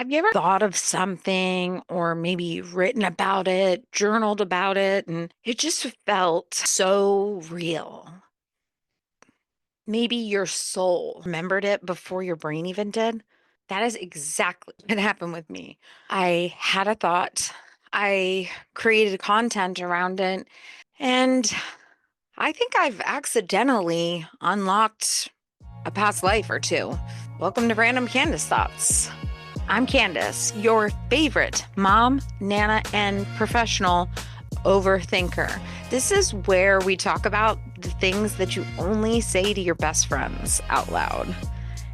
Have you ever thought of something or maybe written about it, journaled about it, and it just felt so real? Maybe your soul remembered it before your brain even did. That is exactly what happened with me. I had a thought, I created content around it, and I think I've accidentally unlocked a past life or two. Welcome to Random Candace Thoughts. I'm Candace, your favorite mom, nana, and professional overthinker. This is where we talk about the things that you only say to your best friends out loud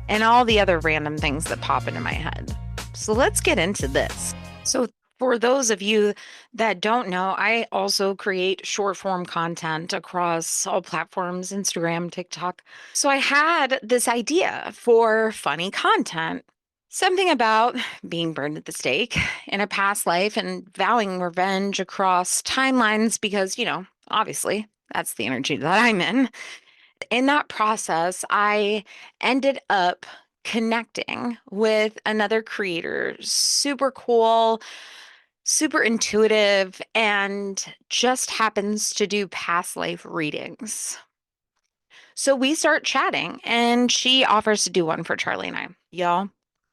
and all the other random things that pop into my head. So let's get into this. So, for those of you that don't know, I also create short form content across all platforms, Instagram, TikTok. So I had this idea for funny content. Something about being burned at the stake in a past life and vowing revenge across timelines because, obviously that's the energy that I'm in. In that process, I ended up connecting with another creator, super cool, super intuitive, and just happens to do past life readings. So we start chatting, and she offers to do one for Charlie and I. Y'all,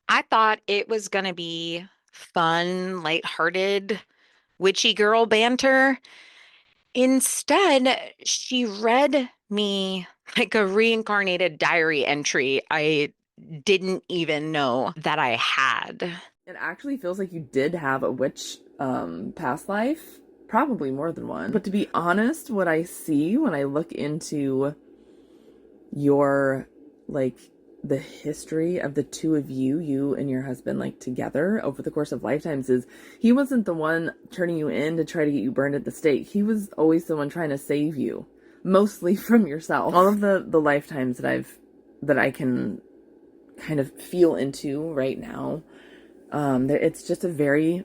I thought it was going to be fun, lighthearted, witchy girl banter. Instead, she read me like a reincarnated diary entry I didn't even know that I had. It actually feels like you did have a witch past life, probably more than one. But to be honest, what I see when I look into your like the history of the two of you, you and your husband, like together over the course of lifetimes, is he wasn't the one turning you in to try to get you burned at the stake. He was always the one trying to save you, mostly from yourself. All of the lifetimes that I can kind of feel into right now, it's just a very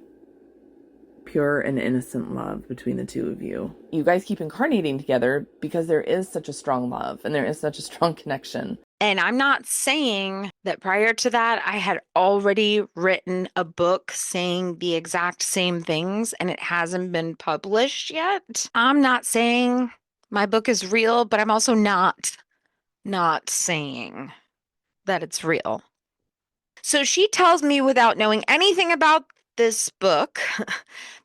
pure and innocent love between the two of you. You guys keep incarnating together because there is such a strong love and there is such a strong connection. And I'm not saying that prior to that, I had already written a book saying the exact same things and it hasn't been published yet. I'm not saying my book is real, but I'm also not saying that it's real. So she tells me without knowing anything about this book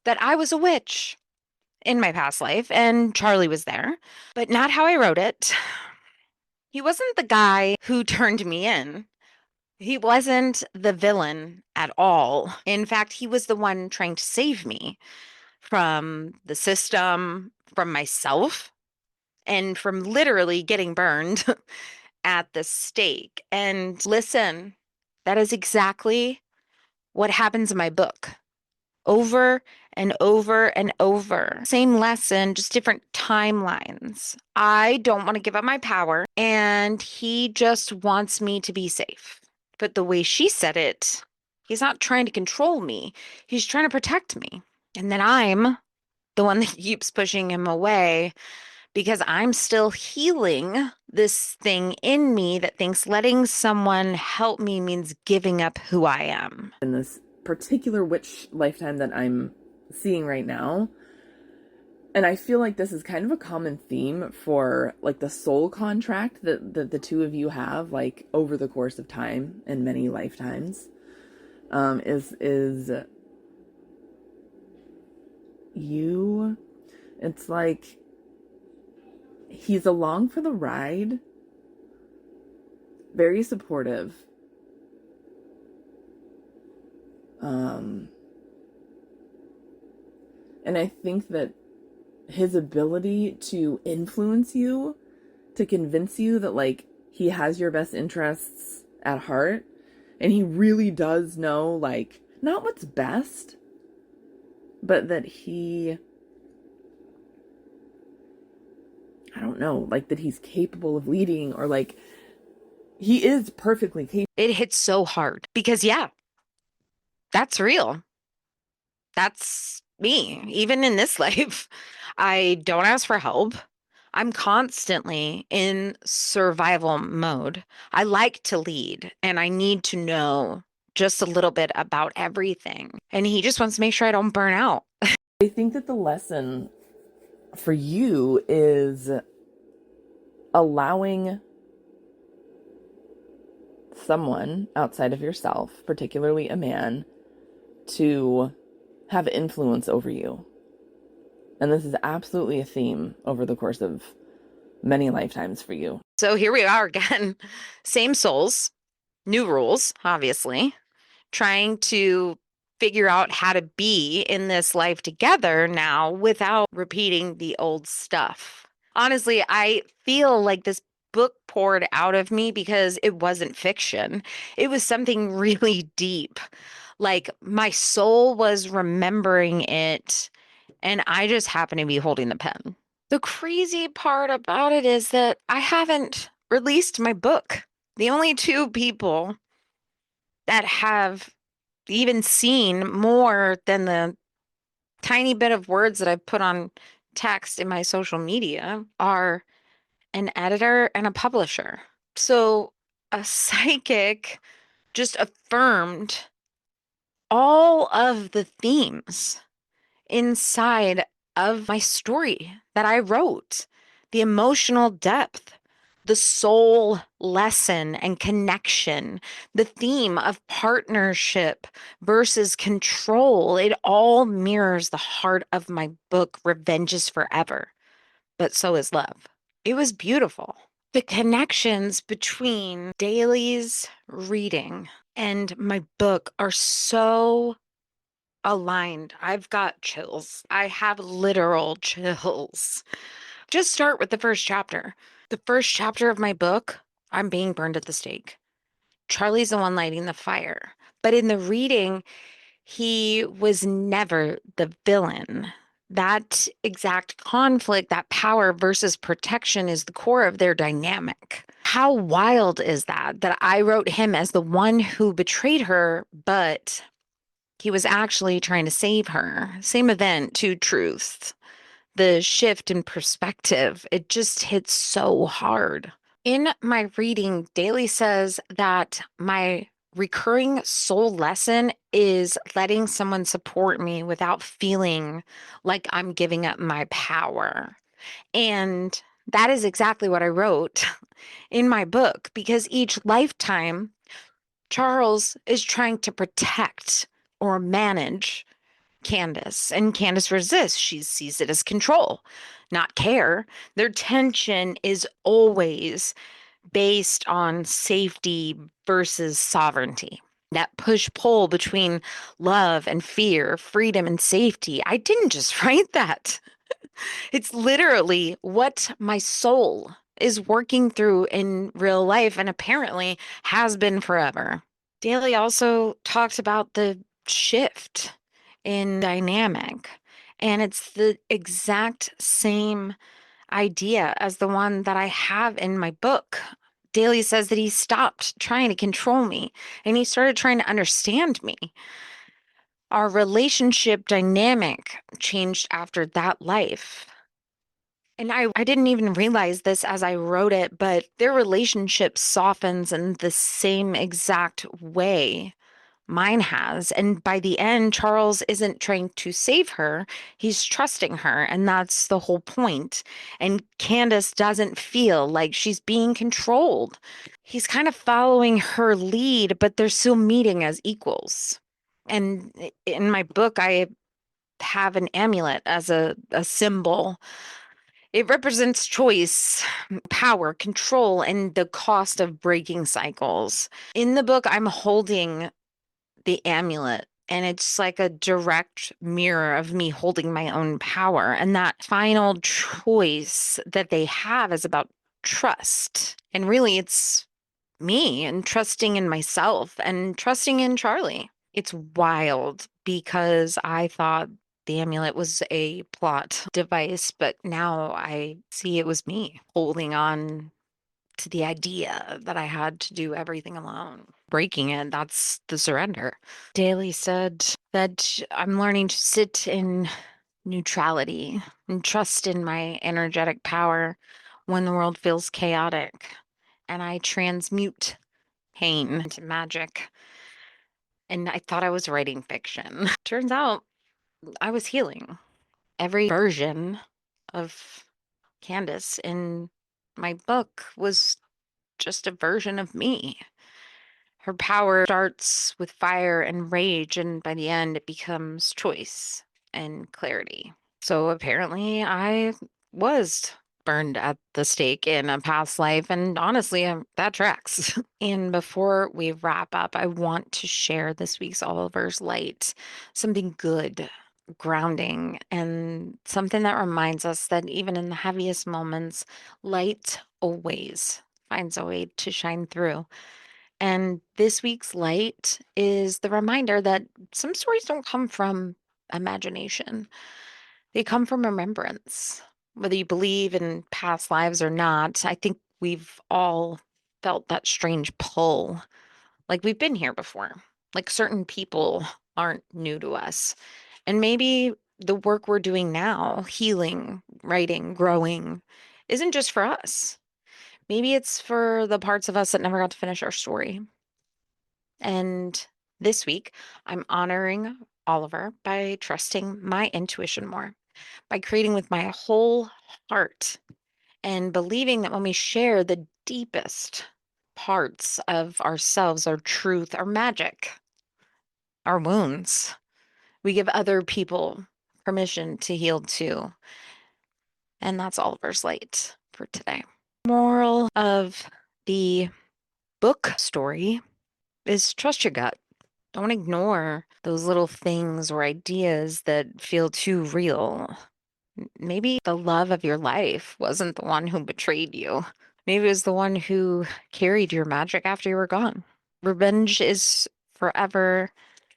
that I was a witch in my past life and Charlie was there, but not how I wrote it. He wasn't the guy who turned me in. He wasn't the villain at all. In fact, he was the one trying to save me from the system, from myself, and from literally getting burned at the stake. And listen, that is exactly what happens in my book over and over and over. Same lesson, just different timelines. I don't want to give up my power, and he just wants me to be safe. But the way she said it, he's not trying to control me, he's trying to protect me. And then I'm the one that keeps pushing him away because I'm still healing this thing in me that thinks letting someone help me means giving up who I am. In this particular witch lifetime that I'm seeing right now, and I feel like this is kind of a common theme for like the soul contract that the two of you have like over the course of time and many lifetimes, is you, it's like he's along for the ride, very supportive. Um, and I think that his ability to influence you, to convince you that like he has your best interests at heart, and he really does know like not what's best, but that he, I don't know, like that he's capable of leading, or like he is perfectly capable. It hits so hard because, yeah, that's real. That's me, even in this life. I don't ask for help. I'm constantly in survival mode. I like to lead and I need to know just a little bit about everything. And he just wants to make sure I don't burn out. I think that the lesson for you is allowing someone outside of yourself, particularly a man, to have influence over you. And this is absolutely a theme over the course of many lifetimes for you. So here we are again. Same souls, new rules, obviously, trying to figure out how to be in this life together now without repeating the old stuff. Honestly, I feel like this book poured out of me because it wasn't fiction. It was something really deep. Like my soul was remembering it, and I just happened to be holding the pen. The crazy part about it is that I haven't released my book. The only two people that have even seen more than the tiny bit of words that I've put on text in my social media are an editor and a publisher. So a psychic just affirmed all of the themes inside of my story that I wrote, the emotional depth, the soul lesson and connection, the theme of partnership versus control. It all mirrors the heart of my book, Revenge is Forever, but so is love. It was beautiful. The connections between Daly's reading and my book are so aligned. I've got chills. I have literal chills. Just start with the first chapter. The first chapter of my book, I'm being burned at the stake. Charlie's the one lighting the fire. But in the reading, he was never the villain. That exact conflict, that power versus protection is the core of their dynamic. How wild is that? That I wrote him as the one who betrayed her, but he was actually trying to save her. Same event, two truths. The shift in perspective, it just hits so hard. In my reading, Daly says that my recurring soul lesson is letting someone support me without feeling like I'm giving up my power. And that is exactly what I wrote in my book because each lifetime, Charles is trying to protect or manage Candace, and Candace resists. She sees it as control, not care. Their tension is always based on safety versus sovereignty. That push pull between love and fear, freedom and safety. I didn't just write that. It's literally what my soul is working through in real life and apparently has been forever. Daly also talks about the shift in dynamic, and it's the exact same idea as the one that I have in my book. Daly says that he stopped trying to control me and he started trying to understand me. Our relationship dynamic changed after that life. And I didn't even realize this as I wrote it, but their relationship softens in the same exact way mine has. And by the end, Charles isn't trying to save her, he's trusting her. And that's the whole point. And Candace doesn't feel like she's being controlled. He's kind of following her lead, but they're still meeting as equals. And in my book, I have an amulet as a symbol. It represents choice, power, control, and the cost of breaking cycles. In the book, I'm holding the amulet, and it's like a direct mirror of me holding my own power. And that final choice that they have is about trust. And really, it's me and trusting in myself and trusting in Charlie. It's wild because I thought the amulet was a plot device, but now I see it was me holding on to the idea that I had to do everything alone. Breaking it, that's the surrender. Daly said that I'm learning to sit in neutrality and trust in my energetic power when the world feels chaotic. And I transmute pain into magic. and I thought I was writing fiction. Turns out I was healing. Every version of Candace in my book was just a version of me. Her power starts with fire and rage, and by the end, it becomes choice and clarity. So apparently, I was burned at the stake in a past life, and honestly, that tracks. And before we wrap up, I want to share this week's Oliver's Light, something good, grounding, and something that reminds us that even in the heaviest moments, light always finds a way to shine through. And this week's light is the reminder that some stories don't come from imagination, they come from remembrance. Whether you believe in past lives or not, I think we've all felt that strange pull, like we've been here before, like certain people aren't new to us. And maybe the work we're doing now, healing, writing, growing, isn't just for us. Maybe it's for the parts of us that never got to finish our story. And this week, I'm honoring Oliver by trusting my intuition more, by creating with my whole heart and believing that when we share the deepest parts of ourselves, our truth, our magic, our wounds, we give other people permission to heal too. And that's Oliver's Light for today. Moral of the book story is trust your gut. Don't ignore those little things or ideas that feel too real. Maybe the love of your life wasn't the one who betrayed you. Maybe it was the one who carried your magic after you were gone. Revenge is forever,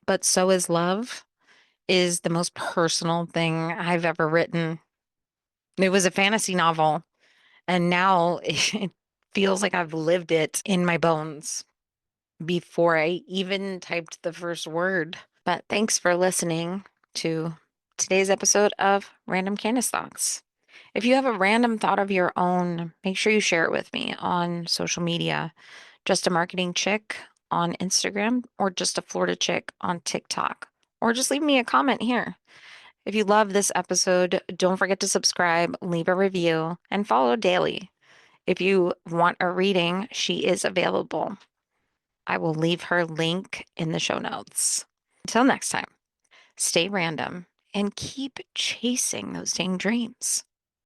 but so is love, is the most personal thing I've ever written. It was a fantasy novel, and now it feels like I've lived it in my bones before I even typed the first word. But thanks for listening to today's episode of Random Candace Thoughts. If you have a random thought of your own, make sure you share it with me on social media. Just a marketing chick on Instagram, or just a Florida chick on TikTok, or just leave me a comment here. If you love this episode, don't forget to subscribe, leave a review, and follow daily. If you want a reading, she is available. I will leave her link in the show notes. Until next time, stay random and keep chasing those dang dreams.